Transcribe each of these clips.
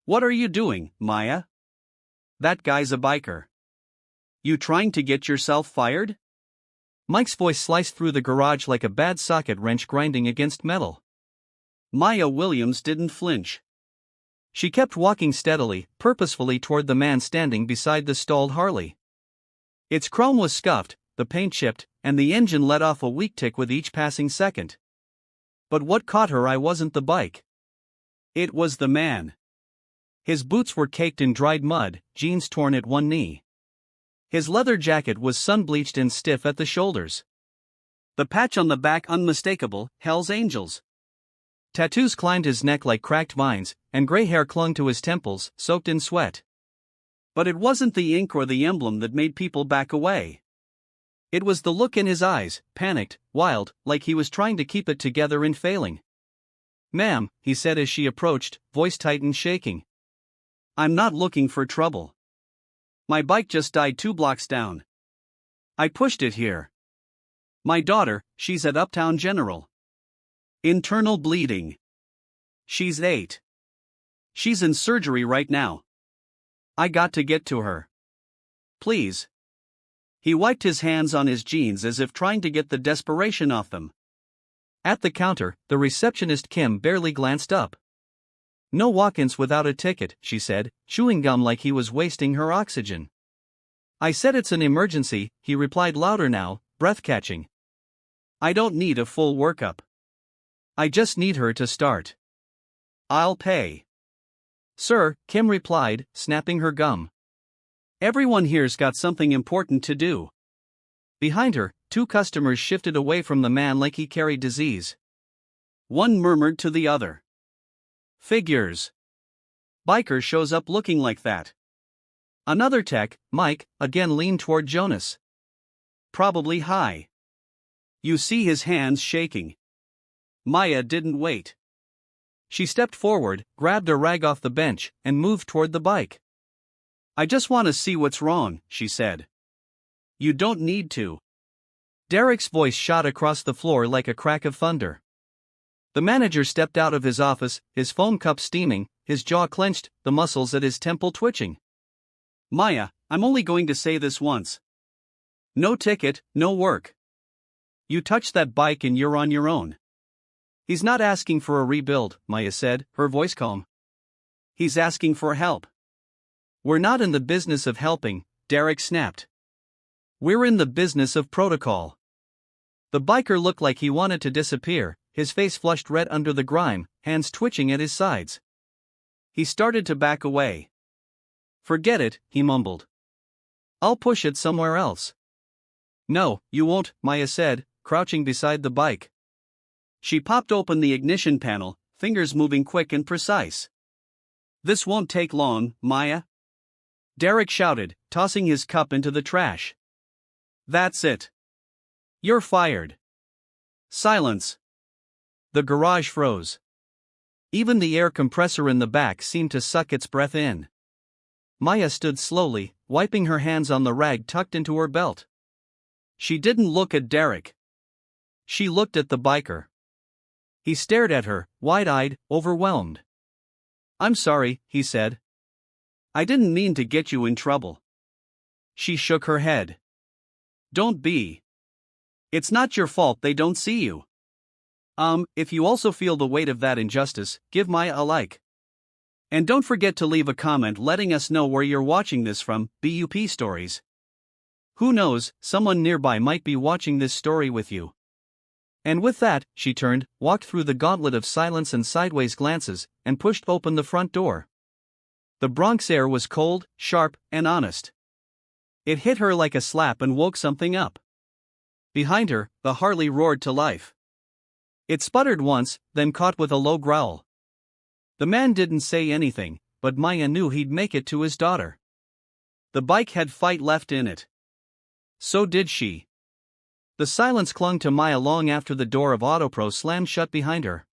What are you doing, Maya? That guy's a biker. You trying to get yourself fired? Mike's voice sliced through the garage like a bad socket wrench grinding against metal. Maya Williams didn't flinch. She kept walking steadily, purposefully toward the man standing beside the stalled Harley. Its chrome was scuffed, the paint chipped, and the engine let off a weak tick with each passing second. But what caught her eye wasn't the bike. It was the man. His boots were caked in dried mud, jeans torn at one knee. His leather jacket was sun-bleached and stiff at the shoulders. The patch on the back unmistakable, Hell's Angels. Tattoos climbed his neck like cracked vines, and gray hair clung to his temples, soaked in sweat. But it wasn't the ink or the emblem that made people back away. It was the look in his eyes, panicked, wild, like he was trying to keep it together and failing. "Ma'am," he said as she approached, voice tight and shaking. "I'm not looking for trouble. My bike just died 2 blocks down. I pushed it here. My daughter, she's at Uptown General. Internal bleeding. She's 8. She's in surgery right now. I got to get to her. Please." He wiped his hands on his jeans as if trying to get the desperation off them. At the counter, the receptionist Kim barely glanced up. "No walk-ins without a ticket," she said, chewing gum like he was wasting her oxygen. "I said it's an emergency," he replied louder now, breath-catching. "I don't need a full workup. I just need her to start. I'll pay." "Sir," Kim replied, snapping her gum. "Everyone here's got something important to do." Behind her, 2 customers shifted away from the man like he carried disease. One murmured to the other, "Figures. Biker shows up looking like that." Another tech, Mike, again leaned toward Jonas. "Probably high. You see his hands shaking." Maya didn't wait. She stepped forward, grabbed a rag off the bench, and moved toward the bike. "I just want to see what's wrong," she said. "You don't need to." Derek's voice shot across the floor like a crack of thunder. The manager stepped out of his office, his foam cup steaming, his jaw clenched, the muscles at his temple twitching. "Maya, I'm only going to say this once. No ticket, no work. You touch that bike and you're on your own." "He's not asking for a rebuild," Maya said, her voice calm. "He's asking for help." "We're not in the business of helping," Derek snapped. "We're in the business of protocol." The biker looked like he wanted to disappear, his face flushed red under the grime, hands twitching at his sides. He started to back away. "Forget it," he mumbled. "I'll push it somewhere else." "No, you won't," Maya said, crouching beside the bike. She popped open the ignition panel, fingers moving quick and precise. "This won't take long, Maya," Derek shouted, tossing his cup into the trash. "That's it. You're fired." Silence. The garage froze. Even the air compressor in the back seemed to suck its breath in. Maya stood slowly, wiping her hands on the rag tucked into her belt. She didn't look at Derek. She looked at the biker. He stared at her, wide-eyed, overwhelmed. "I'm sorry," he said. "I didn't mean to get you in trouble." She shook her head. "Don't be. It's not your fault they don't see you. If you also feel the weight of that injustice, give Maya a like. And don't forget to leave a comment letting us know where you're watching this from, BUP Stories. Who knows, someone nearby might be watching this story with you." And with that, she turned, walked through the gauntlet of silence and sideways glances, and pushed open the front door. The Bronx air was cold, sharp, and honest. It hit her like a slap and woke something up. Behind her, the Harley roared to life. It sputtered once, then caught with a low growl. The man didn't say anything, but Maya knew he'd make it to his daughter. The bike had fight left in it. So did she. The silence clung to Maya long after the door of Autopro slammed shut behind her.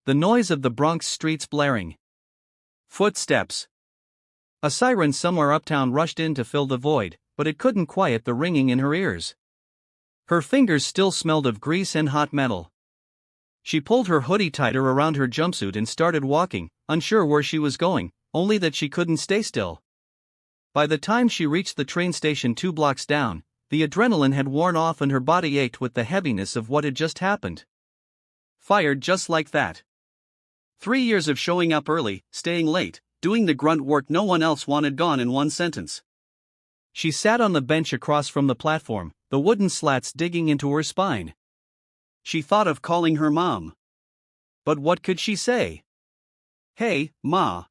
The noise of the Bronx streets blaring. Footsteps. A siren somewhere uptown rushed in to fill the void, but it couldn't quiet the ringing in her ears. Her fingers still smelled of grease and hot metal. She pulled her hoodie tighter around her jumpsuit and started walking, unsure where she was going, only that she couldn't stay still. By the time she reached the train station 2 blocks down, the adrenaline had worn off and her body ached with the heaviness of what had just happened. Fired just like that. 3 years of showing up early, staying late, doing the grunt work no one else wanted gone in one sentence. She sat on the bench across from the platform, the wooden slats digging into her spine. She thought of calling her mom. But what could she say? Hey, Ma.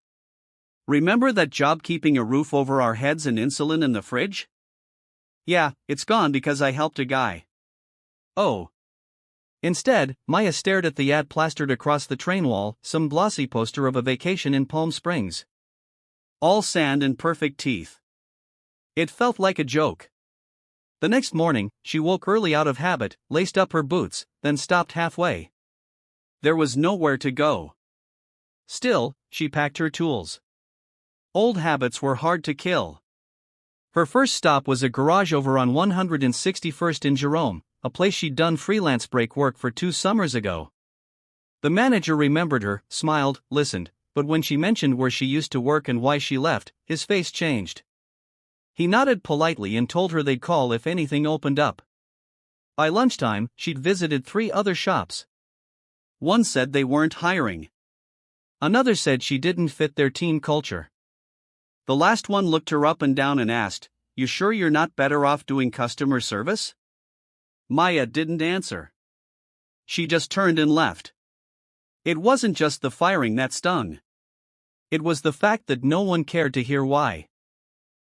Remember that job keeping a roof over our heads and insulin in the fridge? Yeah, it's gone because I helped a guy. Oh. Instead, Maya stared at the ad plastered across the train wall, some glossy poster of a vacation in Palm Springs. All sand and perfect teeth. It felt like a joke. The next morning, she woke early out of habit, laced up her boots, then stopped halfway. There was nowhere to go. Still, she packed her tools. Old habits were hard to kill. Her first stop was a garage over on 161st in Jerome, a place she'd done freelance break work for 2 summers ago. The manager remembered her, smiled, listened, but when she mentioned where she used to work and why she left, his face changed. He nodded politely and told her they'd call if anything opened up. By lunchtime, she'd visited 3 other shops. One said they weren't hiring. Another said she didn't fit their team culture. The last one looked her up and down and asked, "You sure you're not better off doing customer service?" Maya didn't answer. She just turned and left. It wasn't just the firing that stung. It was the fact that no one cared to hear why.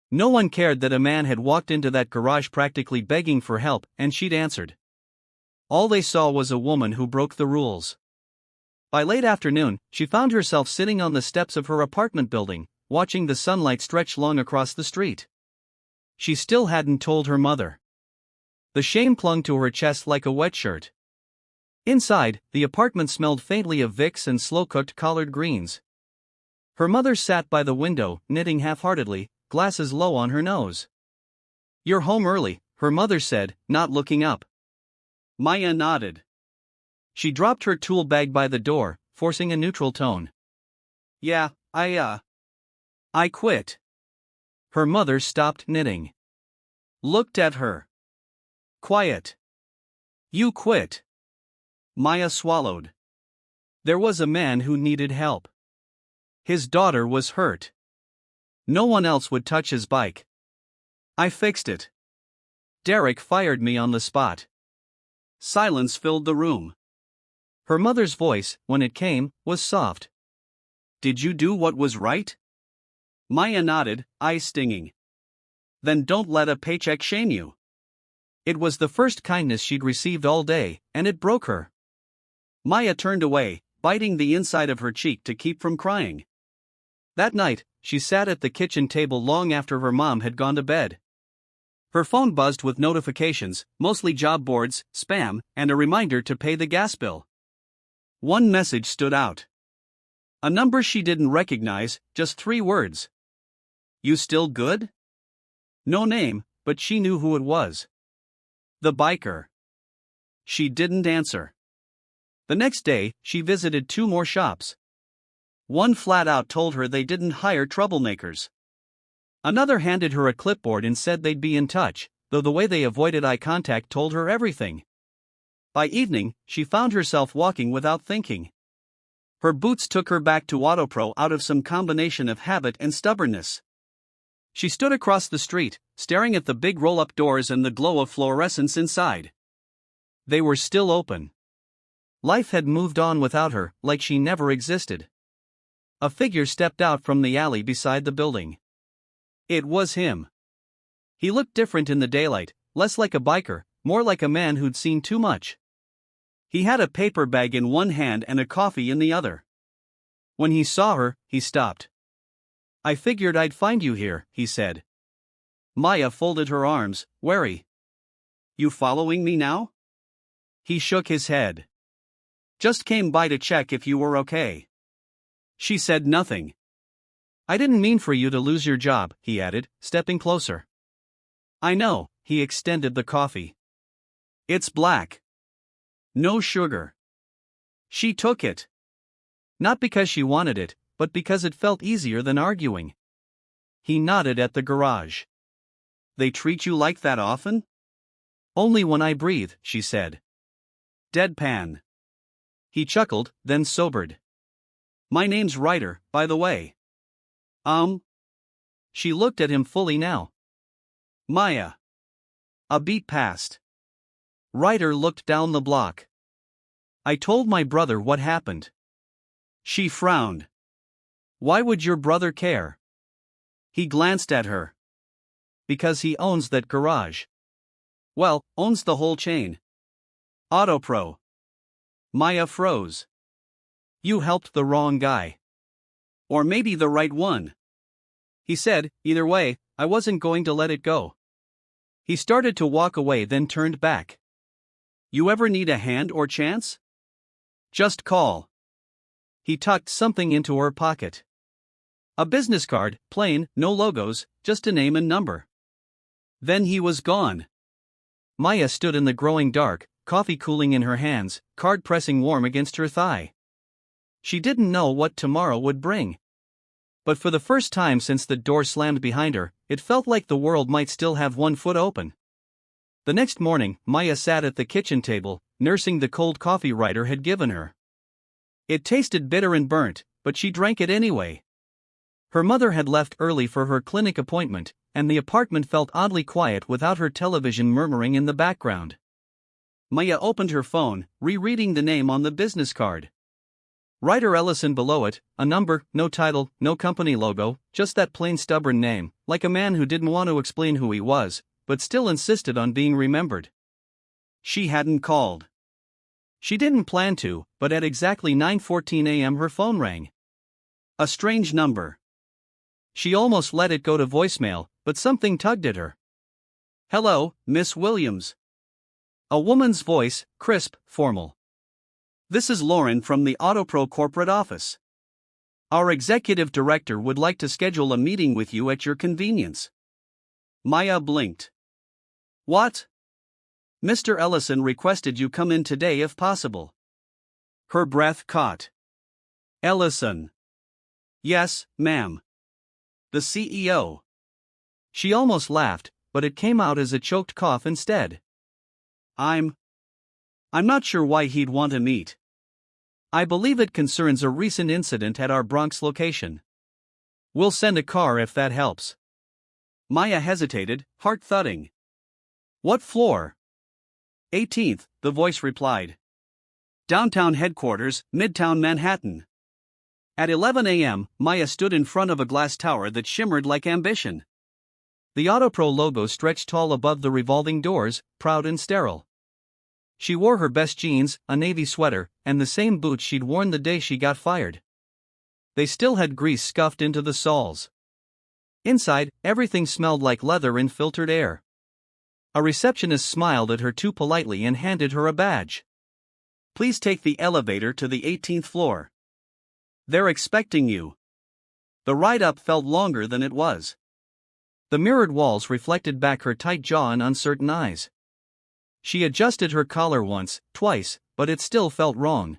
No one cared that a man had walked into that garage practically begging for help, and she'd answered. All they saw was a woman who broke the rules. By late afternoon, she found herself sitting on the steps of her apartment building, watching the sunlight stretch long across the street. She still hadn't told her mother. The shame clung to her chest like a wet shirt. Inside, the apartment smelled faintly of Vicks and slow-cooked collard greens. Her mother sat by the window, knitting half-heartedly, glasses low on her nose. "You're home early," her mother said, not looking up. Maya nodded. She dropped her tool bag by the door, forcing a neutral tone. "Yeah, I quit." Her mother stopped knitting. Looked at her. "Quiet. You quit." Maya swallowed. There was a man who needed help. His daughter was hurt. No one else would touch his bike. "I fixed it. Derek fired me on the spot." Silence filled the room. Her mother's voice, when it came, was soft. "Did you do what was right?" Maya nodded, eyes stinging. "Then don't let a paycheck shame you." It was the first kindness she'd received all day, and it broke her. Maya turned away, biting the inside of her cheek to keep from crying. That night, she sat at the kitchen table long after her mom had gone to bed. Her phone buzzed with notifications, mostly job boards, spam, and a reminder to pay the gas bill. One message stood out. A number she didn't recognize, just 3 words. "You still good?" No name, but she knew who it was. The biker. She didn't answer. The next day, she visited 2 more shops. One flat out told her they didn't hire troublemakers. Another handed her a clipboard and said they'd be in touch, though the way they avoided eye contact told her everything. By evening, she found herself walking without thinking. Her boots took her back to Autopro out of some combination of habit and stubbornness. She stood across the street, staring at the big roll-up doors and the glow of fluorescence inside. They were still open. Life had moved on without her, like she never existed. A figure stepped out from the alley beside the building. It was him. He looked different in the daylight, less like a biker, more like a man who'd seen too much. He had a paper bag in one hand and a coffee in the other. When he saw her, he stopped. "I figured I'd find you here," he said. Maya folded her arms, wary. "You following me now?" He shook his head. "Just came by to check if you were okay." She said nothing. "I didn't mean for you to lose your job," he added, stepping closer. "I know," he extended the coffee. "It's black. No sugar." She took it. Not because she wanted it, but because it felt easier than arguing. He nodded at the garage. They treat you like that often? Only when I breathe, she said. Deadpan. He chuckled, then sobered. My name's Ryder, by the way. She looked at him fully now. Maya. A beat passed. Ryder looked down the block. I told my brother what happened. She frowned. Why would your brother care? He glanced at her. Because he owns that garage. Well, owns the whole chain. Autopro. Maya froze. You helped the wrong guy. Or maybe the right one. He said, either way, I wasn't going to let it go. He started to walk away, then turned back. You ever need a hand or chance? Just call. He tucked something into her pocket. A business card, plain, no logos, just a name and number. Then he was gone. Maya stood in the growing dark, coffee cooling in her hands, card pressing warm against her thigh. She didn't know what tomorrow would bring. But for the first time since the door slammed behind her, it felt like the world might still have one foot open. The next morning, Maya sat at the kitchen table, nursing the cold coffee Ryder had given her. It tasted bitter and burnt, but she drank it anyway. Her mother had left early for her clinic appointment, and the apartment felt oddly quiet without her television murmuring in the background. Maya opened her phone, rereading the name on the business card. Ryder Ellison below it, a number, no title, no company logo, just that plain stubborn name, like a man who didn't want to explain who he was, but still insisted on being remembered. She hadn't called. She didn't plan to, but at exactly 9:14 a.m. her phone rang. A strange number. She almost let it go to voicemail, but something tugged at her. Hello, Miss Williams. A woman's voice, crisp, formal. This is Lauren from the Autopro corporate office. Our executive director would like to schedule a meeting with you at your convenience. Maya blinked. What? Mr. Ellison requested you come in today if possible. Her breath caught. Ellison. Yes, ma'am. The CEO. She almost laughed, but it came out as a choked cough instead. I'm not sure why he'd want to meet. I believe it concerns a recent incident at our Bronx location. We'll send a car if that helps. Maya hesitated, heart thudding. What floor? 18th, the voice replied. Downtown headquarters, Midtown Manhattan. At 11 a.m., Maya stood in front of a glass tower that shimmered like ambition. The Autopro logo stretched tall above the revolving doors, proud and sterile. She wore her best jeans, a navy sweater, and the same boots she'd worn the day she got fired. They still had grease scuffed into the soles. Inside, everything smelled like leather and filtered air. A receptionist smiled at her too politely and handed her a badge. Please take the elevator to the 18th floor. They're expecting you. The ride up felt longer than it was. The mirrored walls reflected back her tight jaw and uncertain eyes. She adjusted her collar once, twice, but it still felt wrong.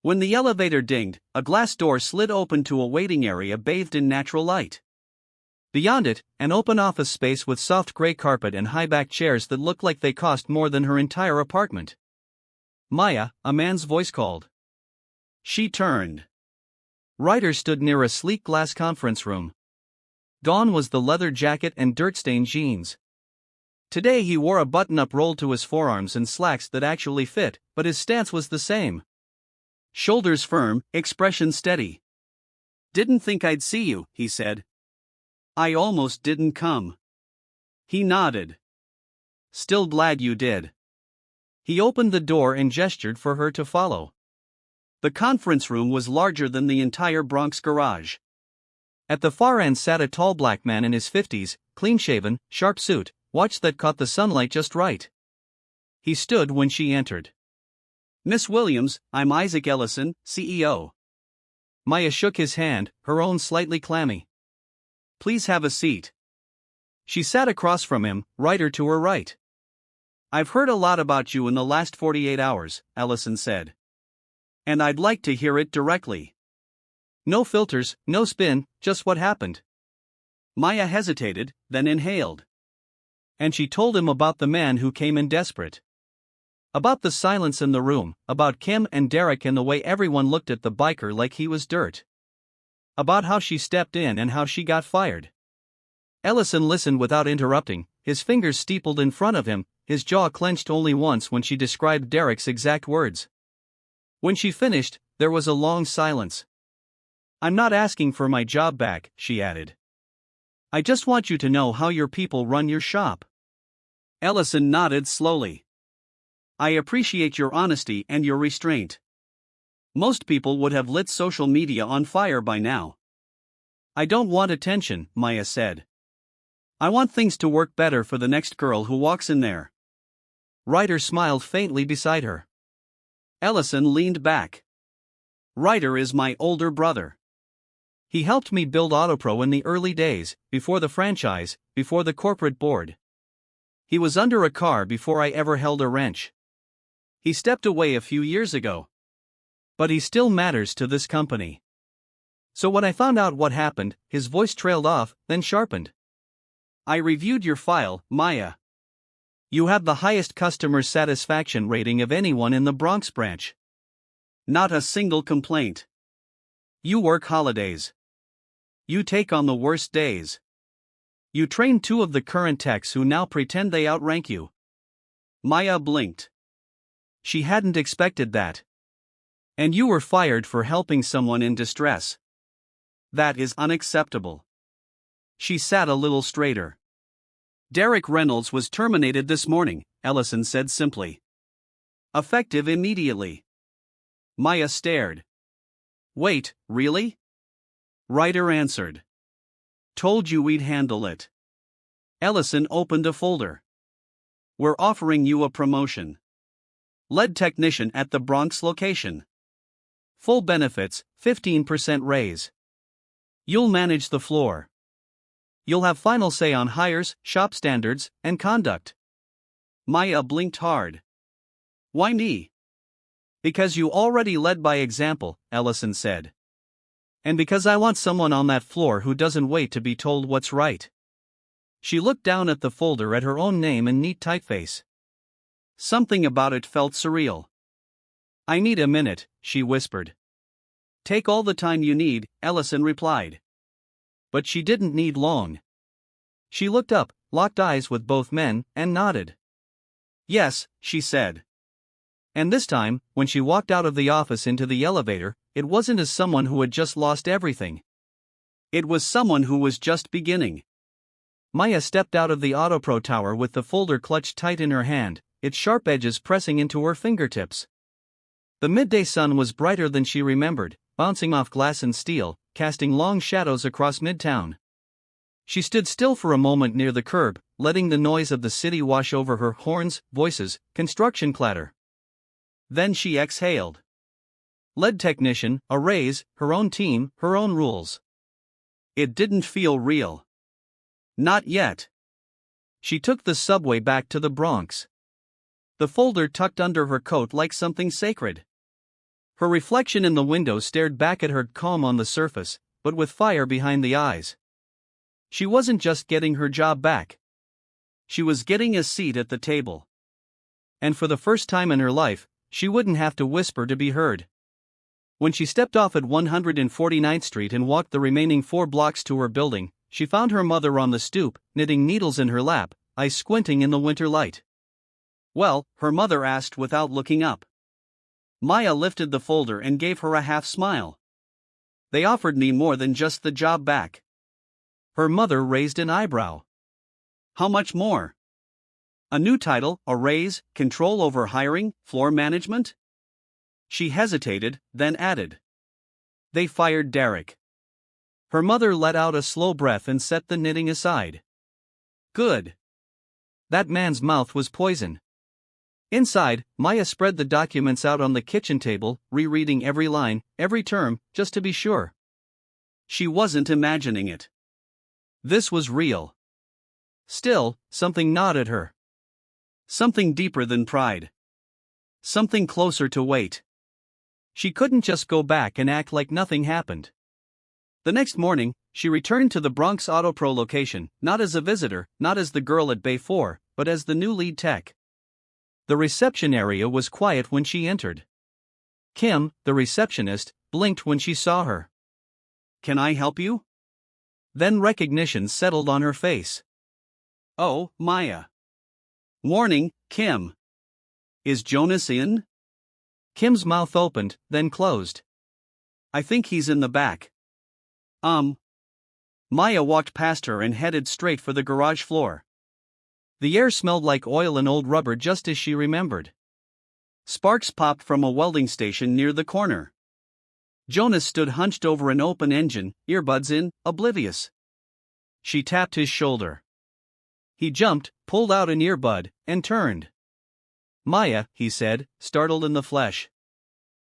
When the elevator dinged, a glass door slid open to a waiting area bathed in natural light. Beyond it, an open office space with soft gray carpet and high-backed chairs that looked like they cost more than her entire apartment. Maya, a man's voice called. She turned. Ryder stood near a sleek glass conference room. Gone was the leather jacket and dirt-stained jeans. Today he wore a button-up rolled to his forearms and slacks that actually fit, but his stance was the same. Shoulders firm, expression steady. Didn't think I'd see you, he said. I almost didn't come. He nodded. Still glad you did. He opened the door and gestured for her to follow. The conference room was larger than the entire Bronx garage. At the far end sat a tall black man in his 50s, clean-shaven, sharp suit, watch that caught the sunlight just right. He stood when she entered. Miss Williams, I'm Isaac Ellison, CEO. Maya shook his hand, her own slightly clammy. Please have a seat. She sat across from him, Ryder to her right. I've heard a lot about you in the last 48 hours, Ellison said. And I'd like to hear it directly. No filters, no spin, just what happened. Maya hesitated, then inhaled. And she told him about the man who came in desperate. About the silence in the room, about Kim and Derek and the way everyone looked at the biker like he was dirt. About how she stepped in and how she got fired. Ellison listened without interrupting, his fingers steepled in front of him, his jaw clenched only once when she described Derek's exact words. When she finished, there was a long silence. "I'm not asking for my job back," she added. "I just want you to know how your people run your shop." Ellison nodded slowly. "I appreciate your honesty and your restraint. Most people would have lit social media on fire by now." "I don't want attention," Maya said. "I want things to work better for the next girl who walks in there." Ryder smiled faintly beside her. Ellison leaned back. "Ryder is my older brother. He helped me build Autopro in the early days, before the franchise, before the corporate board. He was under a car before I ever held a wrench. He stepped away a few years ago. But he still matters to this company." So when I found out what happened, his voice trailed off, then sharpened. "I reviewed your file, Maya. You have the highest customer satisfaction rating of anyone in the Bronx branch. Not a single complaint. You work holidays. You take on the worst days. You train 2 of the current techs who now pretend they outrank you." Maya blinked. She hadn't expected that. "And you were fired for helping someone in distress. That is unacceptable." She sat a little straighter. "Derek Reynolds was terminated this morning," Ellison said simply. "Effective immediately." Maya stared. "Wait, really?" Ryder answered. "Told you we'd handle it." Ellison opened a folder. "We're offering you a promotion. Lead technician at the Bronx location. Full benefits, 15% raise. You'll manage the floor. You'll have final say on hires, shop standards, and conduct." Maya blinked hard. "Why me?" "Because you already led by example," Ellison said. "And because I want someone on that floor who doesn't wait to be told what's right." She looked down at the folder at her own name in neat typeface. Something about it felt surreal. "I need a minute," she whispered. "Take all the time you need," Ellison replied. But she didn't need long. She looked up, locked eyes with both men, and nodded. "Yes," she said. And this time, when she walked out of the office into the elevator, it wasn't as someone who had just lost everything. It was someone who was just beginning. Maya stepped out of the Autopro tower with the folder clutched tight in her hand, its sharp edges pressing into her fingertips. The midday sun was brighter than she remembered, bouncing off glass and steel, casting long shadows across Midtown. She stood still for a moment near the curb, letting the noise of the city wash over her: horns, voices, construction clatter. Then she exhaled. Lead technician, a raise, her own team, her own rules. It didn't feel real. Not yet. She took the subway back to the Bronx. The folder tucked under her coat like something sacred. Her reflection in the window stared back at her, calm on the surface, but with fire behind the eyes. She wasn't just getting her job back. She was getting a seat at the table. And for the first time in her life, she wouldn't have to whisper to be heard. When she stepped off at 149th Street and walked the remaining 4 blocks to her building, she found her mother on the stoop, knitting needles in her lap, eyes squinting in the winter light. "Well?" her mother asked without looking up. Maya lifted the folder and gave her a half smile. "They offered me more than just the job back." Her mother raised an eyebrow. "How much more? A new title, a raise, control over hiring, floor management?" She hesitated, then added. "They fired Derek." Her mother let out a slow breath and set the knitting aside. "Good." That man's mouth was poison. Inside, Maya spread the documents out on the kitchen table, rereading every line, every term, just to be sure. She wasn't imagining it. This was real. Still, something gnawed at her. Something deeper than pride. Something closer to weight. She couldn't just go back and act like nothing happened. The next morning, she returned to the Bronx Auto Pro location, not as a visitor, not as the girl at Bay 4, but as the new lead tech. The reception area was quiet when she entered. Kim, the receptionist, blinked when she saw her. "Can I help you?" Then recognition settled on her face. "Oh, Maya." "Warning, Kim. Is Jonas in?" Kim's mouth opened, then closed. "I think he's in the back." Maya walked past her and headed straight for the garage floor. The air smelled like oil and old rubber, just as she remembered. Sparks popped from a welding station near the corner. Jonas stood hunched over an open engine, earbuds in, oblivious. She tapped his shoulder. He jumped, pulled out an earbud, and turned. "Maya," he said, startled in the flesh.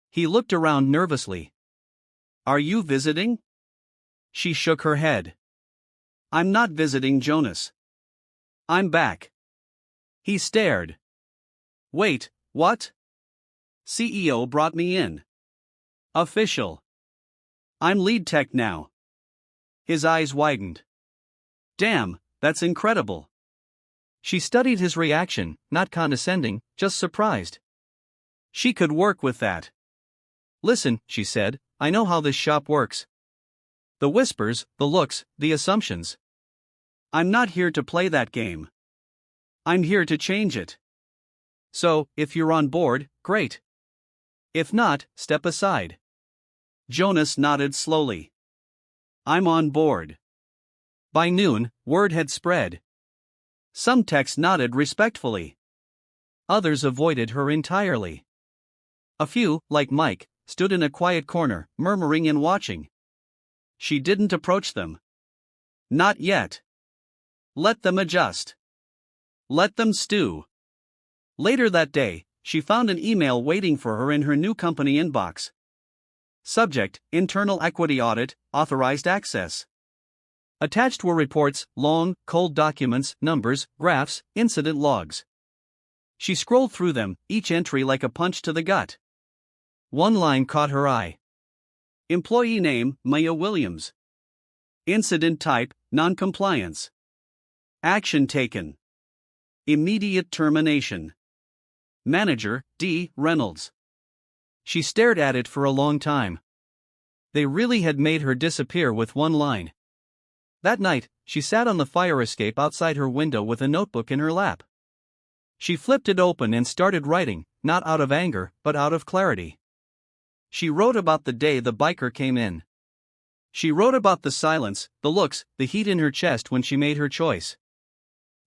He looked around nervously. "Are you visiting?" She shook her head. "I'm not visiting Jonas. I'm back." He stared. "Wait, what?" "CEO brought me in. Official. I'm lead tech now." His eyes widened. "Damn, that's incredible." She studied his reaction, not condescending, just surprised. She could work with that. "Listen," she said, "I know how this shop works. The whispers, the looks, the assumptions. I'm not here to play that game. I'm here to change it. So, if you're on board, great. If not, step aside." Jonas nodded slowly. "I'm on board." By noon, word had spread. Some techs nodded respectfully. Others avoided her entirely. A few, like Mike, stood in a quiet corner, murmuring and watching. She didn't approach them. Not yet. Let them adjust. Let them stew. Later that day, she found an email waiting for her in her new company inbox. Subject: Internal Equity Audit, Authorized Access. Attached were reports, long, cold documents, numbers, graphs, incident logs. She scrolled through them, each entry like a punch to the gut. One line caught her eye. Employee name: Maya Williams. Incident type: non-compliance. Action taken: immediate termination. Manager: D. Reynolds. She stared at it for a long time. They really had made her disappear with one line. That night, she sat on the fire escape outside her window with a notebook in her lap. She flipped it open and started writing, not out of anger, but out of clarity. She wrote about the day the biker came in. She wrote about the silence, the looks, the heat in her chest when she made her choice.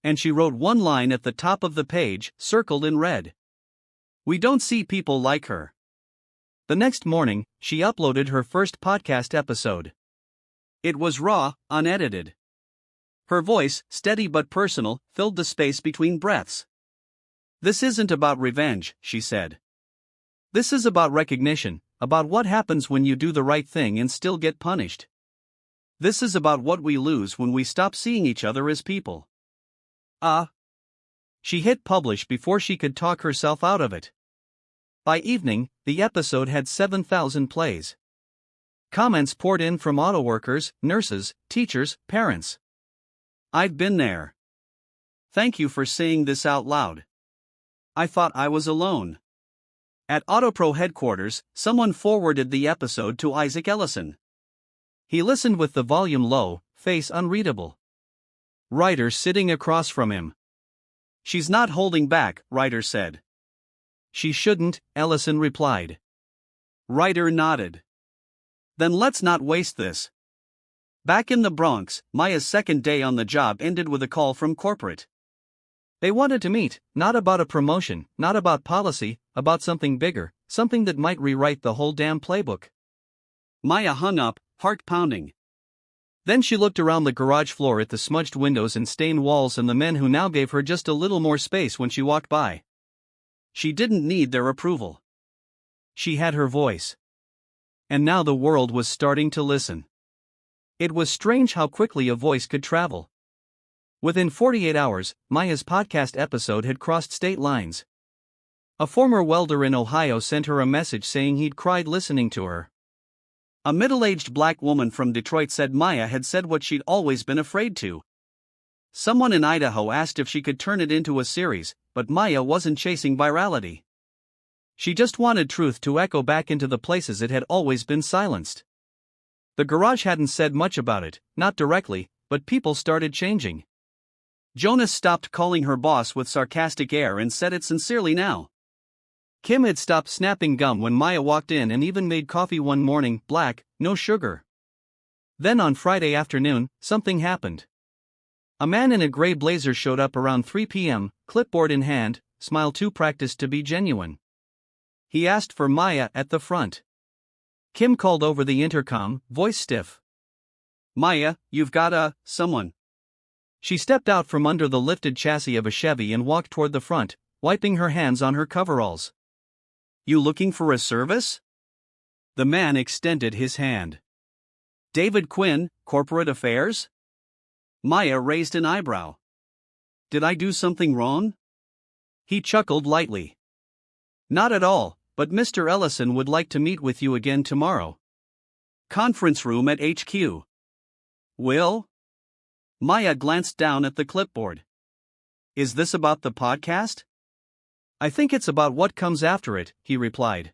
And she wrote one line at the top of the page, circled in red. "We don't see people like her." The next morning, she uploaded her first podcast episode. It was raw, unedited. Her voice, steady but personal, filled the space between breaths. "This isn't about revenge," she said. "This is about recognition, about what happens when you do the right thing and still get punished. This is about what we lose when we stop seeing each other as people." She hit publish before she could talk herself out of it. By evening, the episode had 7,000 plays. Comments poured in from auto workers, nurses, teachers, parents. "I've been there. Thank you for saying this out loud. I thought I was alone." At AutoPro headquarters, someone forwarded the episode to Isaac Ellison. He listened with the volume low, face unreadable. Ryder sitting across from him. "She's not holding back," Ryder said. "She shouldn't," Ellison replied. Ryder nodded. "Then let's not waste this." Back in the Bronx, Maya's second day on the job ended with a call from corporate. They wanted to meet, not about a promotion, not about policy, about something bigger, something that might rewrite the whole damn playbook. Maya hung up, heart pounding. Then she looked around the garage floor at the smudged windows and stained walls and the men who now gave her just a little more space when she walked by. She didn't need their approval. She had her voice. And now the world was starting to listen. It was strange how quickly a voice could travel. Within 48 hours, Maya's podcast episode had crossed state lines. A former welder in Ohio sent her a message saying he'd cried listening to her. A middle-aged black woman from Detroit said Maya had said what she'd always been afraid to. Someone in Idaho asked if she could turn it into a series, but Maya wasn't chasing virality. She just wanted truth to echo back into the places it had always been silenced. The garage hadn't said much about it, not directly, but people started changing. Jonas stopped calling her boss with sarcastic air and said it sincerely now. Kim had stopped snapping gum when Maya walked in and even made coffee one morning, black, no sugar. Then on Friday afternoon, something happened. A man in a gray blazer showed up around 3 p.m., clipboard in hand, smile too practiced to be genuine. He asked for Maya at the front. Kim called over the intercom, voice stiff. "Maya, you've got someone." She stepped out from under the lifted chassis of a Chevy and walked toward the front, wiping her hands on her coveralls. "You looking for a service?" The man extended his hand. "David Quinn, Corporate Affairs?" Maya raised an eyebrow. "Did I do something wrong?" He chuckled lightly. "Not at all, but Mr. Ellison would like to meet with you again tomorrow. Conference room at HQ. Will?" Maya glanced down at the clipboard. "Is this about the podcast?" "I think it's about what comes after it," he replied.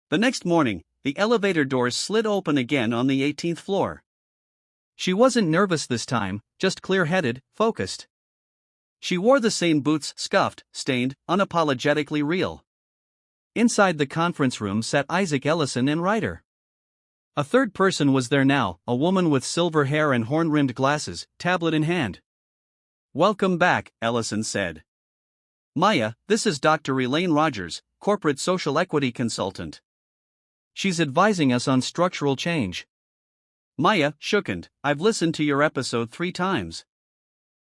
The next morning, the elevator doors slid open again on the 18th floor. She wasn't nervous this time, just clear-headed, focused. She wore the same boots, scuffed, stained, unapologetically real. Inside the conference room sat Isaac Ellison and Ryder. A third person was there now, a woman with silver hair and horn-rimmed glasses, tablet in hand. "Welcome back," Ellison said. "Maya, this is Dr. Elaine Rogers, corporate social equity consultant. She's advising us on structural change." Maya shooked. "I've listened to your episode 3 times.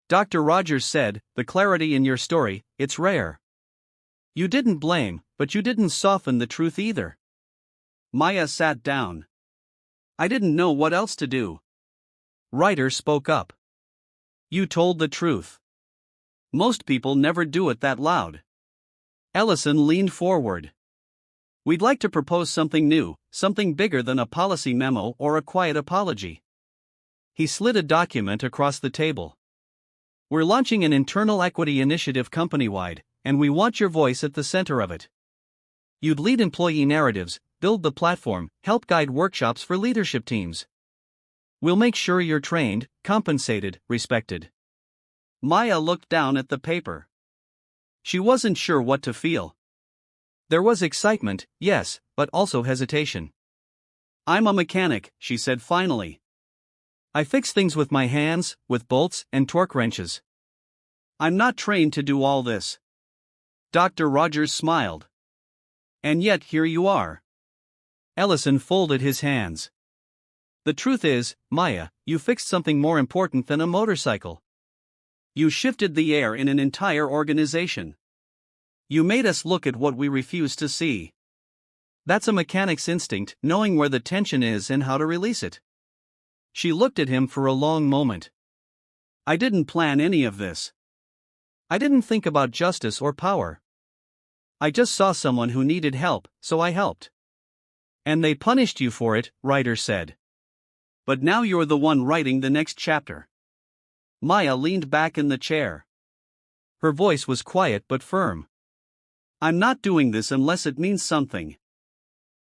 Dr. Rogers said, the clarity in your story, it's rare. You didn't blame, but you didn't soften the truth either." Maya sat down. "I didn't know what else to do." Ryder spoke up. "You told the truth. Most people never do it that loud." Ellison leaned forward. "We'd like to propose something new, something bigger than a policy memo or a quiet apology." He slid a document across the table. "We're launching an internal equity initiative company-wide, and we want your voice at the center of it. You'd lead employee narratives, build the platform, help guide workshops for leadership teams. We'll make sure you're trained, compensated, respected." Maya looked down at the paper. She wasn't sure what to feel. There was excitement, yes, but also hesitation. "I'm a mechanic," she said finally. "I fix things with my hands, with bolts and torque wrenches. I'm not trained to do all this." Dr. Rogers smiled. "And yet here you are." Ellison folded his hands. "The truth is, Maya, you fixed something more important than a motorcycle. You shifted the air in an entire organization. You made us look at what we refuse to see. That's a mechanic's instinct, knowing where the tension is and how to release it." She looked at him for a long moment. "I didn't plan any of this. I didn't think about justice or power. I just saw someone who needed help, so I helped." "And they punished you for it," Ryder said. "But now you're the one writing the next chapter." Maya leaned back in the chair. Her voice was quiet but firm. "I'm not doing this unless it means something.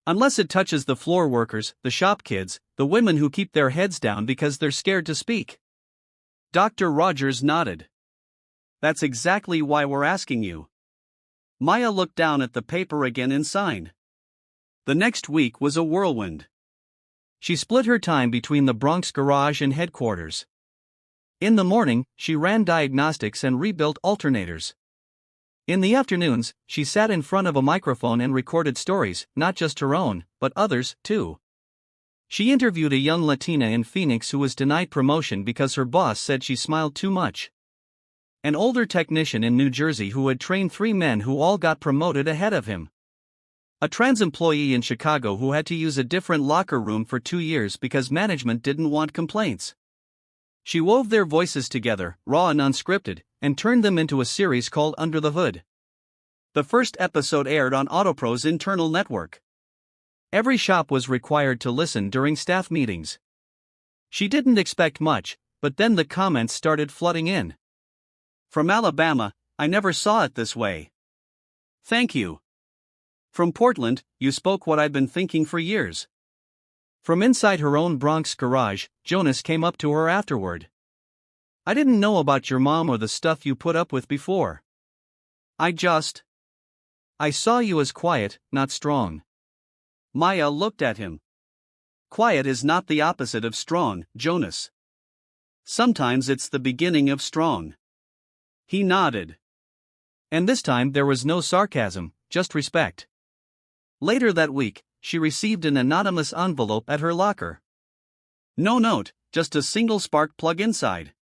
Unless it touches the floor workers, the shop kids, the women who keep their heads down because they're scared to speak." Dr. Rogers nodded. "That's exactly why we're asking you." Maya looked down at the paper again and signed. The next week was a whirlwind. She split her time between the Bronx garage and headquarters. In the morning, she ran diagnostics and rebuilt alternators. In the afternoons, she sat in front of a microphone and recorded stories, not just her own, but others, too. She interviewed a young Latina in Phoenix who was denied promotion because her boss said she smiled too much. An older technician in New Jersey who had trained 3 men who all got promoted ahead of him. A trans employee in Chicago who had to use a different locker room for 2 years because management didn't want complaints. She wove their voices together, raw and unscripted, and turned them into a series called Under the Hood. The first episode aired on Autopro's internal network. Every shop was required to listen during staff meetings. She didn't expect much, but then the comments started flooding in. From Alabama, I never saw it this way. Thank you. From Portland, you spoke what I've been thinking for years. From inside her own Bronx garage, Jonas came up to her afterward. I didn't know about your mom or the stuff you put up with before. I saw you as quiet, not strong. Maya looked at him. Quiet is not the opposite of strong, Jonas. Sometimes it's the beginning of strong. He nodded. And this time there was no sarcasm, just respect. Later that week, she received an anonymous envelope at her locker. No note, just a single spark plug inside.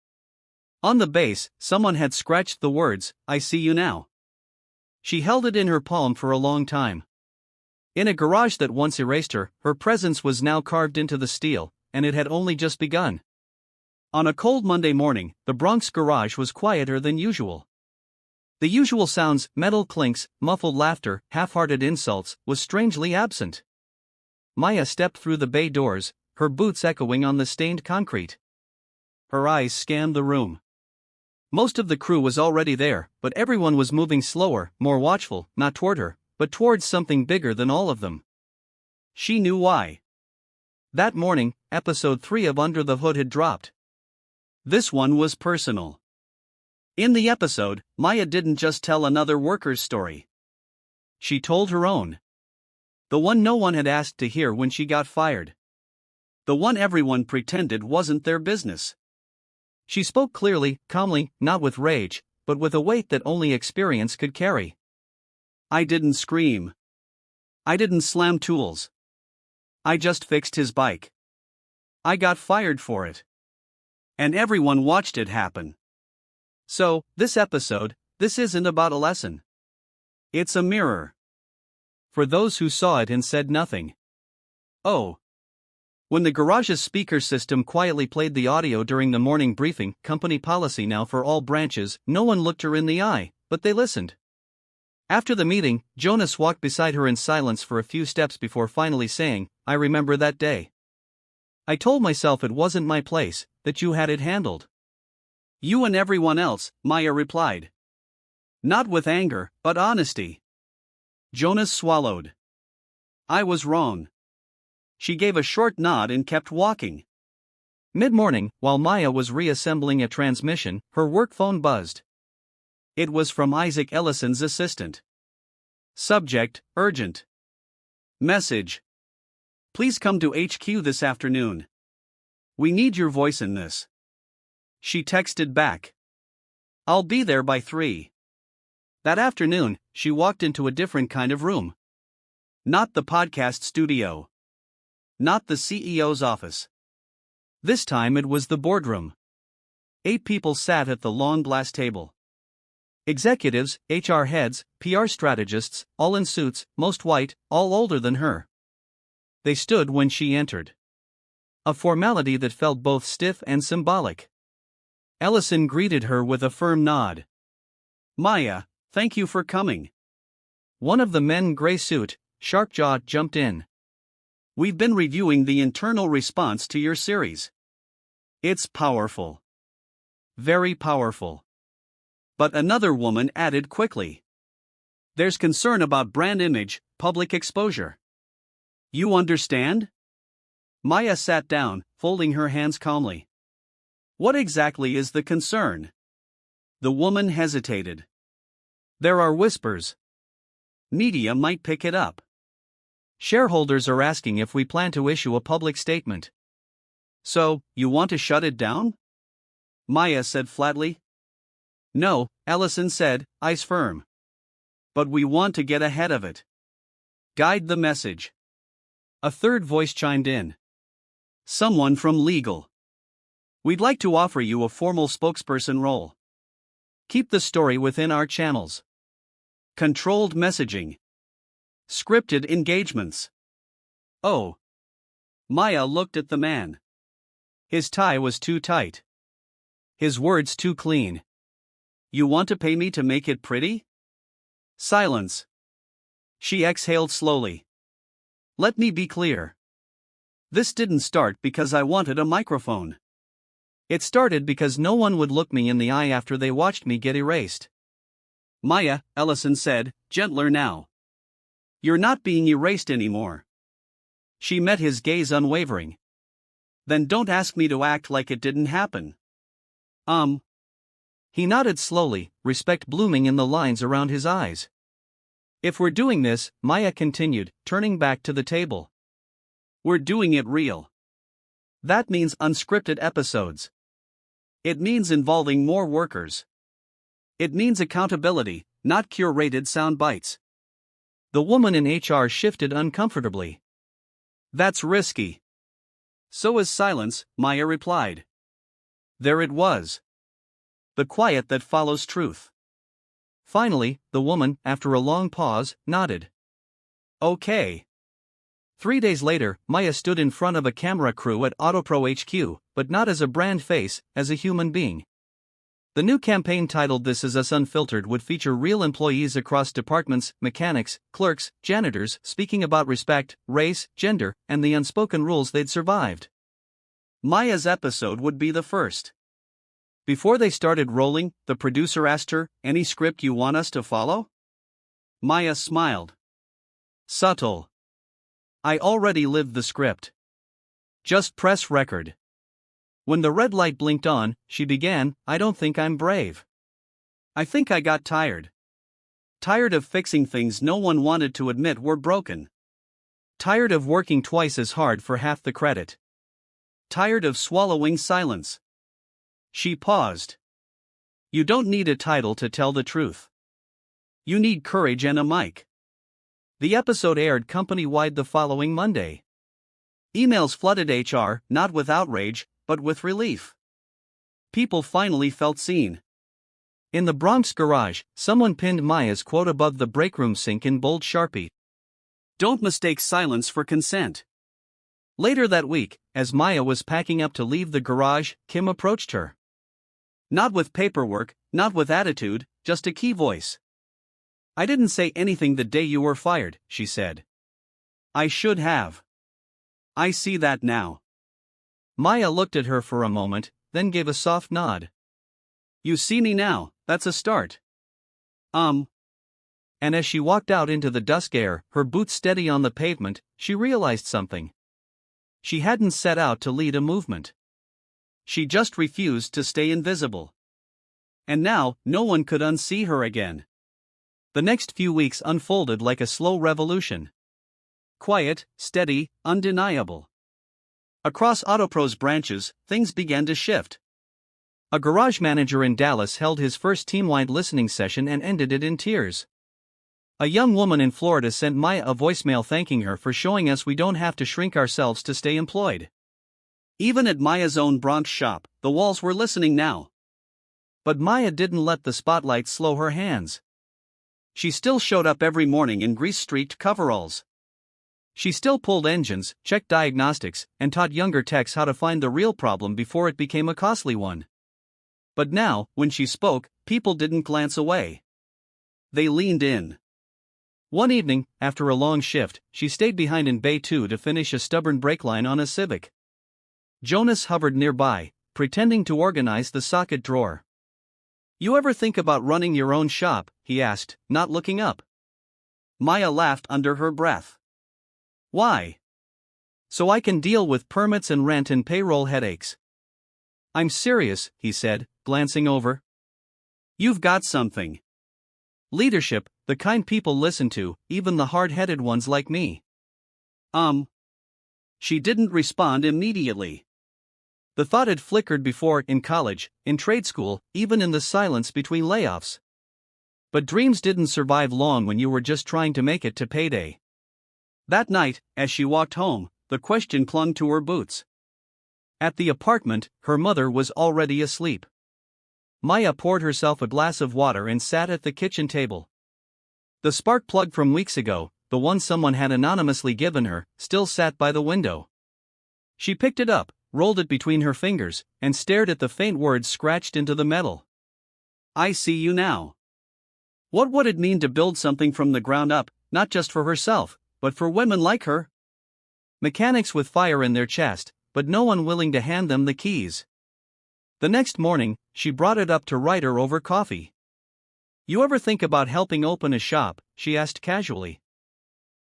On the base, someone had scratched the words, "I see you now." She held it in her palm for a long time. In a garage that once erased her, her presence was now carved into the steel, and it had only just begun. On a cold Monday morning, the Bronx garage was quieter than usual. The usual sounds, metal clinks, muffled laughter, half-hearted insults, was strangely absent. Maya stepped through the bay doors, her boots echoing on the stained concrete. Her eyes scanned the room. Most of the crew was already there, but everyone was moving slower, more watchful, not toward her, but towards something bigger than all of them. She knew why. That morning, episode 3 of Under the Hood had dropped. This one was personal. In the episode, Maya didn't just tell another worker's story. She told her own. The one no one had asked to hear when she got fired. The one everyone pretended wasn't their business. She spoke clearly, calmly, not with rage, but with a weight that only experience could carry. I didn't scream. I didn't slam tools. I just fixed his bike. I got fired for it. And everyone watched it happen. So, this episode, this isn't about a lesson. It's a mirror. For those who saw it and said nothing. Oh. When the garage's speaker system quietly played the audio during the morning briefing, company policy now for all branches, no one looked her in the eye, but they listened. After the meeting, Jonas walked beside her in silence for a few steps before finally saying, "I remember that day. I told myself it wasn't my place, that you had it handled." You and everyone else, Maya replied. Not with anger, but honesty. Jonas swallowed. I was wrong. She gave a short nod and kept walking. Mid-morning, while Maya was reassembling a transmission, her work phone buzzed. It was from Isaac Ellison's assistant. Subject, urgent. Message. Please come to HQ this afternoon. We need your voice in this. She texted back. I'll be there by 3. That afternoon, she walked into a different kind of room. Not the podcast studio. Not the CEO's office. This time it was the boardroom. 8 people sat at the long glass table. Executives, HR heads, PR strategists, all in suits, most white, all older than her. They stood when she entered. A formality that felt both stiff and symbolic. Ellison greeted her with a firm nod. Maya, thank you for coming. One of the men in gray suit, sharp-jawed, jumped in. We've been reviewing the internal response to your series. It's powerful. Very powerful. But another woman added quickly. There's concern about brand image, public exposure. You understand? Maya sat down, folding her hands calmly. What exactly is the concern? The woman hesitated. There are whispers. Media might pick it up. Shareholders are asking if we plan to issue a public statement. So, you want to shut it down? Maya said flatly. No, Ellison said, eyes firm. But we want to get ahead of it. Guide the message. A third voice chimed in. Someone from legal. We'd like to offer you a formal spokesperson role. Keep the story within our channels. Controlled messaging. Scripted engagements. Oh. Maya looked at the man. His tie was too tight. His words too clean. You want to pay me to make it pretty? Silence. She exhaled slowly. Let me be clear. This didn't start because I wanted a microphone. It started because no one would look me in the eye after they watched me get erased. Maya, Ellison said, gentler now. You're not being erased anymore. She met his gaze unwavering. Then don't ask me to act like it didn't happen. He nodded slowly, respect blooming in the lines around his eyes. If we're doing this, Maya continued, turning back to the table. We're doing it real. That means unscripted episodes. It means involving more workers. It means accountability, not curated sound bites. The woman in HR shifted uncomfortably. That's risky. So is silence, Maya replied. There it was. The quiet that follows truth. Finally, the woman, after a long pause, nodded. Okay. 3 days later, Maya stood in front of a camera crew at Autopro HQ, but not as a brand face, as a human being. The new campaign titled This Is Us Unfiltered would feature real employees across departments, mechanics, clerks, janitors, speaking about respect, race, gender, and the unspoken rules they'd survived. Maya's episode would be the first. Before they started rolling, the producer asked her, "Any script you want us to follow?" Maya smiled. Subtle. I already lived the script. Just press record. When the red light blinked on, she began, I don't think I'm brave. I think I got tired. Tired of fixing things no one wanted to admit were broken. Tired of working twice as hard for half the credit. Tired of swallowing silence. She paused. You don't need a title to tell the truth. You need courage and a mic. The episode aired company-wide the following Monday. Emails flooded HR, not with outrage, but with relief. People finally felt seen. In the Bronx garage, someone pinned Maya's quote above the breakroom sink in bold Sharpie. Don't mistake silence for consent. Later that week, as Maya was packing up to leave the garage, Kim approached her. Not with paperwork, not with attitude, just a key voice. I didn't say anything the day you were fired, she said. I should have. I see that now. Maya looked at her for a moment, then gave a soft nod. You see me now, that's a start. And as she walked out into the dusk air, her boots steady on the pavement, she realized something. She hadn't set out to lead a movement. She just refused to stay invisible. And now, no one could unsee her again. The next few weeks unfolded like a slow revolution. Quiet, steady, undeniable. Across Autopro's branches, things began to shift. A garage manager in Dallas held his first team-wide listening session and ended it in tears. A young woman in Florida sent Maya a voicemail thanking her for showing us we don't have to shrink ourselves to stay employed. Even at Maya's own Bronx shop, the walls were listening now. But Maya didn't let the spotlight slow her hands. She still showed up every morning in grease-streaked coveralls. She still pulled engines, checked diagnostics, and taught younger techs how to find the real problem before it became a costly one. But now, when she spoke, people didn't glance away. They leaned in. One evening, after a long shift, she stayed behind in Bay 2 to finish a stubborn brake line on a Civic. Jonas hovered nearby, pretending to organize the socket drawer. You ever think about running your own shop? He asked, not looking up. Maya laughed under her breath. Why? So I can deal with permits and rent and payroll headaches. I'm serious, he said, glancing over. You've got something. Leadership, the kind people listen to, even the hard-headed ones like me. She didn't respond immediately. The thought had flickered before, in college, in trade school, even in the silence between layoffs. But dreams didn't survive long when you were just trying to make it to payday. That night, as she walked home, the question clung to her boots. At the apartment, her mother was already asleep. Maya poured herself a glass of water and sat at the kitchen table. The spark plug from weeks ago, the one someone had anonymously given her, still sat by the window. She picked it up, rolled it between her fingers, and stared at the faint words scratched into the metal. I see you now. What would it mean to build something from the ground up, not just for herself, but for women like her? Mechanics with fire in their chest, but no one willing to hand them the keys. The next morning, she brought it up to Ryder over coffee. "You ever think about helping open a shop?" she asked casually.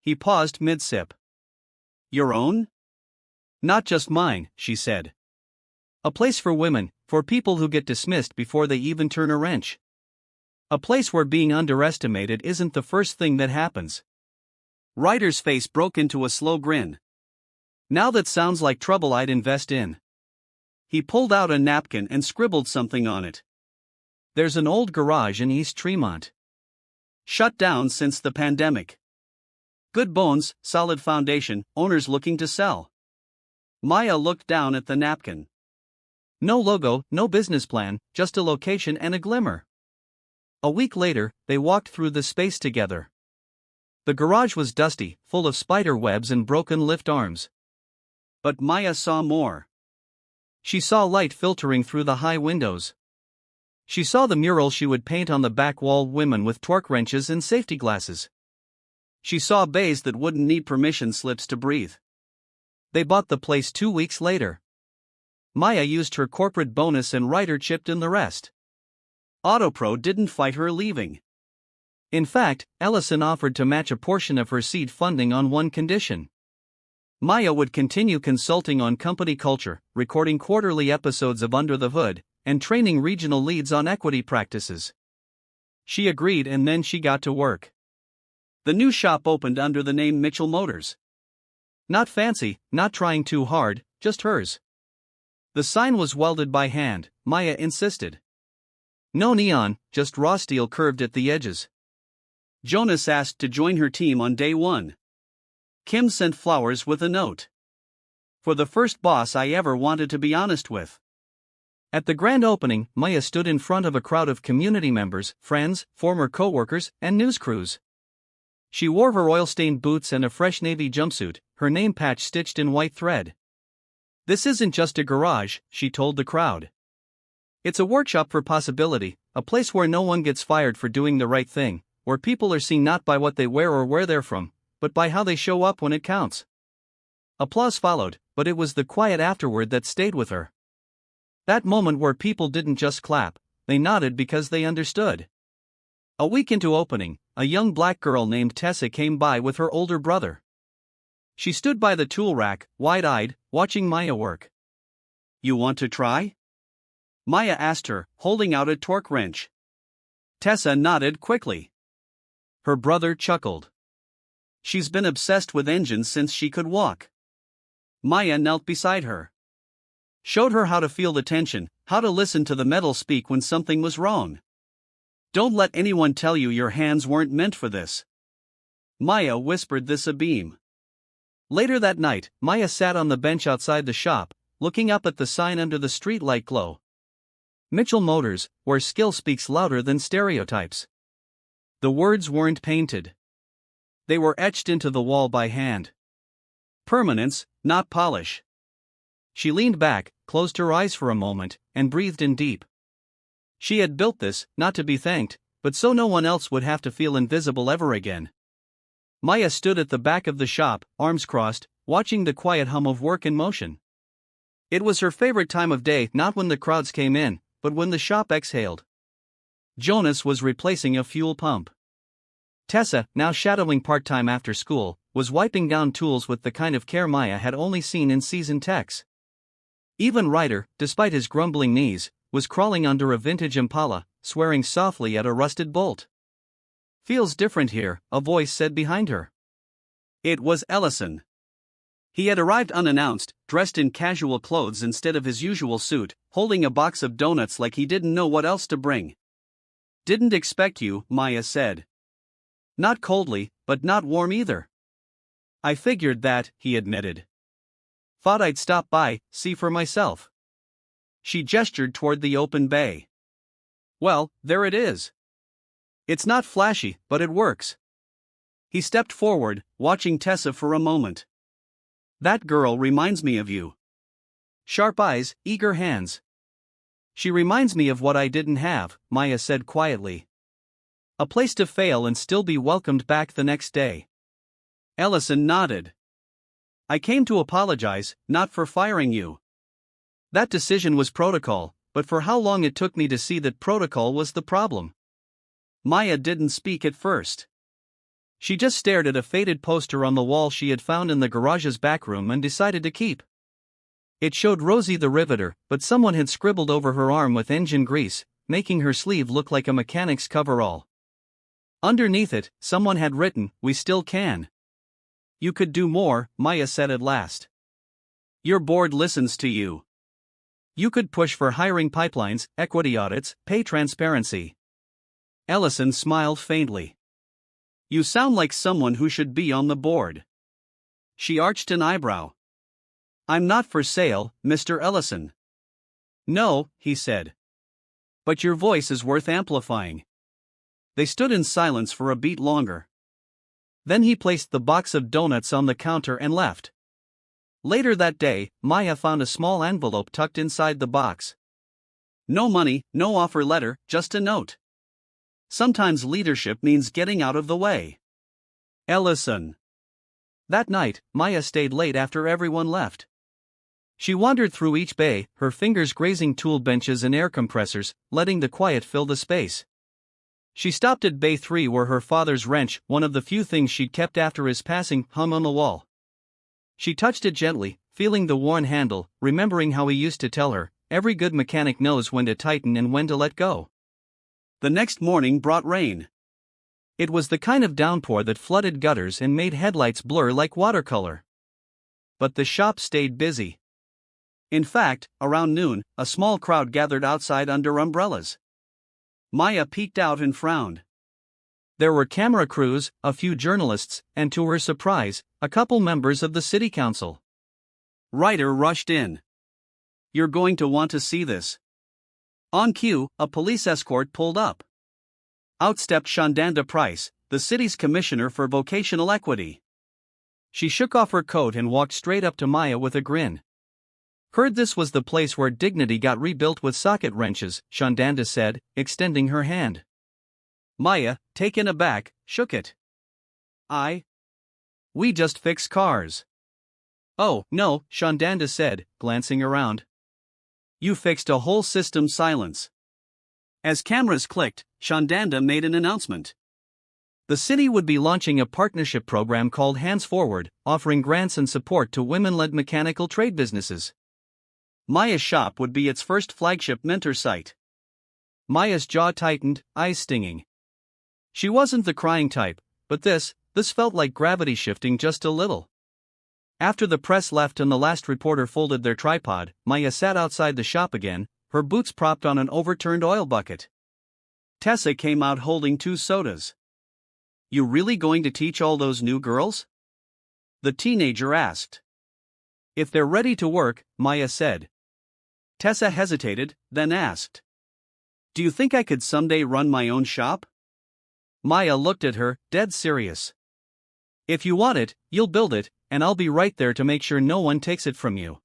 He paused mid-sip. "Your own?" "Not just mine," she said. "A place for women, for people who get dismissed before they even turn a wrench. A place where being underestimated isn't the first thing that happens." Ryder's face broke into a slow grin. "Now that sounds like trouble I'd invest in." He pulled out a napkin and scribbled something on it. "There's an old garage in East Tremont. Shut down since the pandemic. Good bones, solid foundation, owners looking to sell." Maya looked down at the napkin. No logo, no business plan, just a location and a glimmer. A week later, they walked through the space together. The garage was dusty, full of spider webs and broken lift arms. But Maya saw more. She saw light filtering through the high windows. She saw the mural she would paint on the back wall, women with torque wrenches and safety glasses. She saw bays that wouldn't need permission slips to breathe. They bought the place 2 weeks later. Maya used her corporate bonus and Ryder chipped in the rest. Autopro didn't fight her leaving. In fact, Ellison offered to match a portion of her seed funding on one condition. Maya would continue consulting on company culture, recording quarterly episodes of Under the Hood, and training regional leads on equity practices. She agreed, and then she got to work. The new shop opened under the name Mitchell Motors. Not fancy, not trying too hard, just hers. The sign was welded by hand, Maya insisted. No neon, just raw steel curved at the edges. Jonas asked to join her team on day 1. Kim sent flowers with a note. "For the first boss I ever wanted to be honest with." At the grand opening, Maya stood in front of a crowd of community members, friends, former co-workers, and news crews. She wore her oil-stained boots and a fresh navy jumpsuit, her name patch stitched in white thread. "This isn't just a garage," she told the crowd. "It's a workshop for possibility, a place where no one gets fired for doing the right thing, where people are seen not by what they wear or where they're from, but by how they show up when it counts." Applause followed, but it was the quiet afterward that stayed with her. That moment where people didn't just clap, they nodded because they understood. A week into opening, a young black girl named Tessa came by with her older brother. She stood by the tool rack, wide-eyed, watching Maya work. "You want to try?" Maya asked her, holding out a torque wrench. Tessa nodded quickly. Her brother chuckled. "She's been obsessed with engines since she could walk." Maya knelt beside her. Showed her how to feel the tension, how to listen to the metal speak when something was wrong. "Don't let anyone tell you your hands weren't meant for this." Maya whispered this abeam. Later that night, Maya sat on the bench outside the shop, looking up at the sign under the streetlight glow. Mitchell Motors, where skill speaks louder than stereotypes. The words weren't painted. They were etched into the wall by hand. Permanence, not polish. She leaned back, closed her eyes for a moment, and breathed in deep. She had built this, not to be thanked, but so no one else would have to feel invisible ever again. Maya stood at the back of the shop, arms crossed, watching the quiet hum of work in motion. It was her favorite time of day, not when the crowds came in, but when the shop exhaled. Jonas was replacing a fuel pump. Tessa, now shadowing part-time after school, was wiping down tools with the kind of care Maya had only seen in seasoned techs. Even Ryder, despite his grumbling knees, was crawling under a vintage Impala, swearing softly at a rusted bolt. "Feels different here," a voice said behind her. It was Ellison. He had arrived unannounced, dressed in casual clothes instead of his usual suit, holding a box of donuts like he didn't know what else to bring. "Didn't expect you," Maya said. Not coldly, but not warm either. "I figured that," he admitted. "Thought I'd stop by, see for myself." She gestured toward the open bay. "Well, there it is. It's not flashy, but it works." He stepped forward, watching Tessa for a moment. "That girl reminds me of you. Sharp eyes, eager hands." "She reminds me of what I didn't have," Maya said quietly. "A place to fail and still be welcomed back the next day." Ellison nodded. I came to apologize, not for firing you. That decision was protocol, but for how long it took me to see that protocol was the problem. Maya didn't speak at first. She just stared at a faded poster on the wall she had found in the garage's back room and decided to keep. It showed Rosie the Riveter, but someone had scribbled over her arm with engine grease, making her sleeve look like a mechanic's coverall. Underneath it, someone had written, "We still can." You could do more, Maya said at last. Your board listens to you. You could push for hiring pipelines, equity audits, pay transparency. Ellison smiled faintly. You sound like someone who should be on the board. She arched an eyebrow. I'm not for sale, Mr. Ellison. No, he said. But your voice is worth amplifying. They stood in silence for a beat longer. Then he placed the box of donuts on the counter and left. Later that day, Maya found a small envelope tucked inside the box. No money, no offer letter, just a note. Sometimes leadership means getting out of the way. Ellison. That night, Maya stayed late after everyone left. She wandered through each bay, her fingers grazing tool benches and air compressors, letting the quiet fill the space. She stopped at Bay 3 where her father's wrench, one of the few things she'd kept after his passing, hung on the wall. She touched it gently, feeling the worn handle, remembering how he used to tell her, every good mechanic knows when to tighten and when to let go. The next morning brought rain. It was the kind of downpour that flooded gutters and made headlights blur like watercolor. But the shop stayed busy. In fact, around noon, a small crowd gathered outside under umbrellas. Maya peeked out and frowned. There were camera crews, a few journalists, and to her surprise, a couple members of the city council. Ryder rushed in. You're going to want to see this. On cue, a police escort pulled up. Out stepped Shandanda Price, the city's commissioner for vocational equity. She shook off her coat and walked straight up to Maya with a grin. Heard this was the place where dignity got rebuilt with socket wrenches, Shandanda said, extending her hand. Maya, taken aback, shook it. We just fix cars. Oh, no, Shandanda said, glancing around. You fixed a whole system. Silence. As cameras clicked, Shandanda made an announcement. The city would be launching a partnership program called Hands Forward, offering grants and support to women-led mechanical trade businesses. Maya's shop would be its first flagship mentor site. Maya's jaw tightened, eyes stinging. She wasn't the crying type, but this felt like gravity shifting just a little. After the press left and the last reporter folded their tripod, Maya sat outside the shop again, her boots propped on an overturned oil bucket. Tessa came out holding 2 sodas. You really going to teach all those new girls? The teenager asked. If they're ready to work, Maya said. Tessa hesitated, then asked. Do you think I could someday run my own shop? Maya looked at her, dead serious. If you want it, you'll build it, and I'll be right there to make sure no one takes it from you.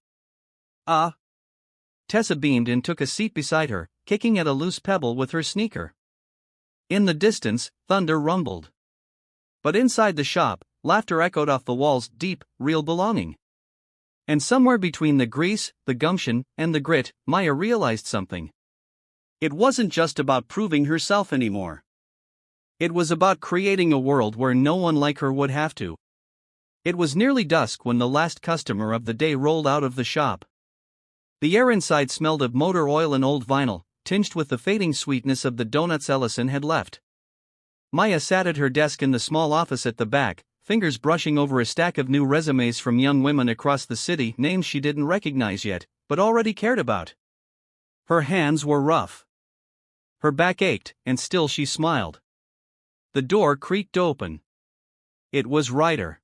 Tessa beamed and took a seat beside her, kicking at a loose pebble with her sneaker. In the distance, thunder rumbled. But inside the shop, laughter echoed off the walls, deep, real belonging. And somewhere between the grease, the gumption, and the grit, Maya realized something. It wasn't just about proving herself anymore. It was about creating a world where no one like her would have to. It was nearly dusk when the last customer of the day rolled out of the shop. The air inside smelled of motor oil and old vinyl, tinged with the fading sweetness of the donuts Ellison had left. Maya sat at her desk in the small office at the back, fingers brushing over a stack of new resumes from young women across the city, names she didn't recognize yet, but already cared about. Her hands were rough. Her back ached, and still she smiled. The door creaked open. It was Ryder.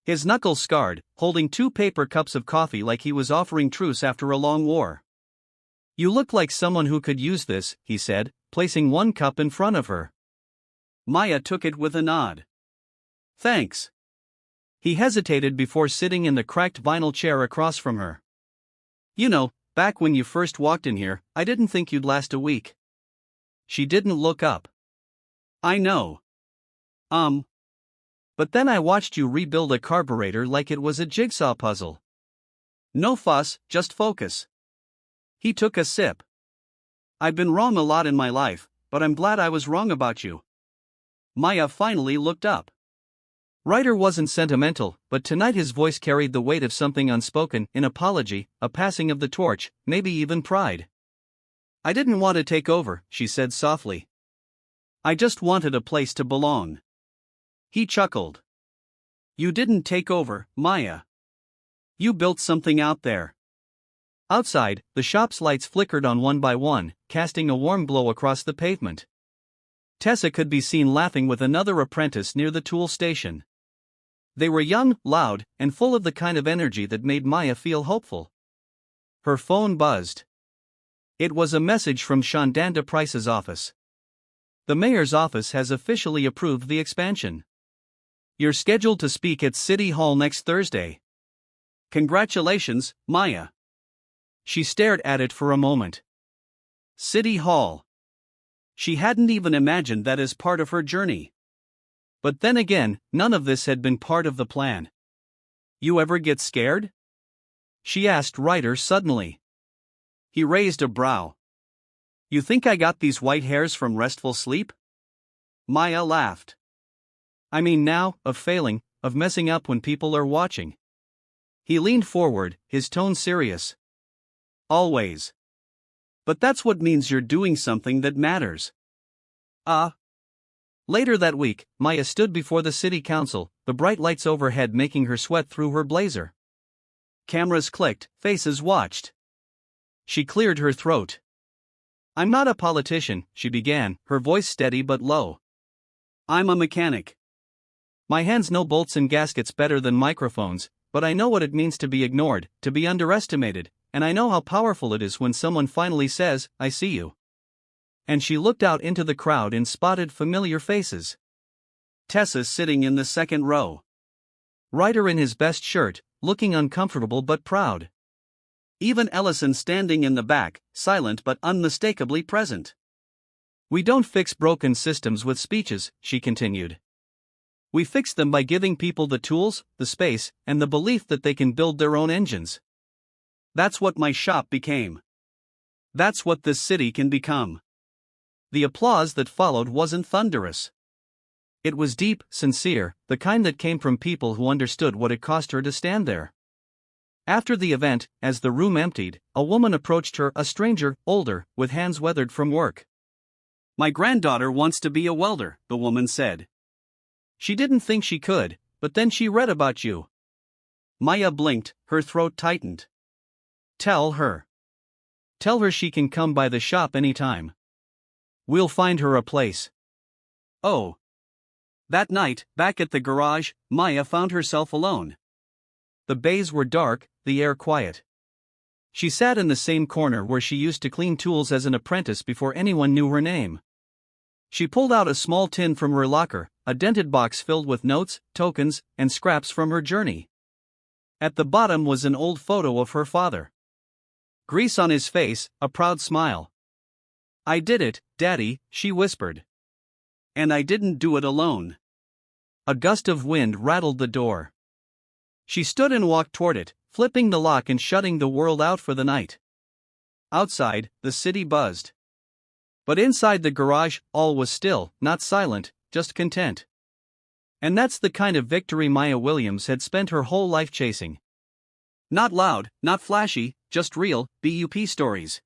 His knuckles scarred, holding 2 paper cups of coffee like he was offering truce after a long war. You look like someone who could use this, he said, placing 1 cup in front of her. Maya took it with a nod. Thanks. He hesitated before sitting in the cracked vinyl chair across from her. You know, back when you first walked in here, I didn't think you'd last a week. She didn't look up. I know. But then I watched you rebuild a carburetor like it was a jigsaw puzzle. No fuss, just focus. He took a sip. I've been wrong a lot in my life, but I'm glad I was wrong about you. Maya finally looked up. Ryder wasn't sentimental, but tonight his voice carried the weight of something unspoken, an apology, a passing of the torch, maybe even pride. I didn't want to take over, she said softly. I just wanted a place to belong. He chuckled. You didn't take over, Maya. You built something out there. Outside, the shop's lights flickered on one by one, casting a warm glow across the pavement. Tessa could be seen laughing with another apprentice near the tool station. They were young, loud, and full of the kind of energy that made Maya feel hopeful. Her phone buzzed. It was a message from Shondanda Price's office. The mayor's office has officially approved the expansion. You're scheduled to speak at City Hall next Thursday. Congratulations, Maya. She stared at it for a moment. City Hall. She hadn't even imagined that as part of her journey. But then again, none of this had been part of the plan. You ever get scared? She asked Ryder suddenly. He raised a brow. You think I got these white hairs from restful sleep? Maya laughed. I mean now, of failing, of messing up when people are watching. He leaned forward, his tone serious. Always. But that's what means you're doing something that matters. Later that week, Maya stood before the city council, the bright lights overhead making her sweat through her blazer. Cameras clicked, faces watched. She cleared her throat. I'm not a politician, she began, her voice steady but low. I'm a mechanic. My hands know bolts and gaskets better than microphones, but I know what it means to be ignored, to be underestimated, and I know how powerful it is when someone finally says, I see you. And she looked out into the crowd and spotted familiar faces. Tessa sitting in the second row. Ryder in his best shirt, looking uncomfortable but proud. Even Ellison standing in the back, silent but unmistakably present. We don't fix broken systems with speeches, she continued. We fix them by giving people the tools, the space, and the belief that they can build their own engines. That's what my shop became. That's what this city can become. The applause that followed wasn't thunderous. It was deep, sincere, the kind that came from people who understood what it cost her to stand there. After the event, as the room emptied, a woman approached her, a stranger, older, with hands weathered from work. My granddaughter wants to be a welder, the woman said. She didn't think she could, but then she read about you. Maya blinked, her throat tightened. Tell her. Tell her she can come by the shop anytime. We'll find her a place. Oh. That night, back at the garage, Maya found herself alone. The bays were dark, the air quiet. She sat in the same corner where she used to clean tools as an apprentice before anyone knew her name. She pulled out a small tin from her locker, a dented box filled with notes, tokens, and scraps from her journey. At the bottom was an old photo of her father. Grease on his face, a proud smile. I did it, Daddy, she whispered. And I didn't do it alone. A gust of wind rattled the door. She stood and walked toward it, flipping the lock and shutting the world out for the night. Outside, the city buzzed. But inside the garage, all was still, not silent, just content. And that's the kind of victory Maya Williams had spent her whole life chasing. Not loud, not flashy, just real, BUP stories.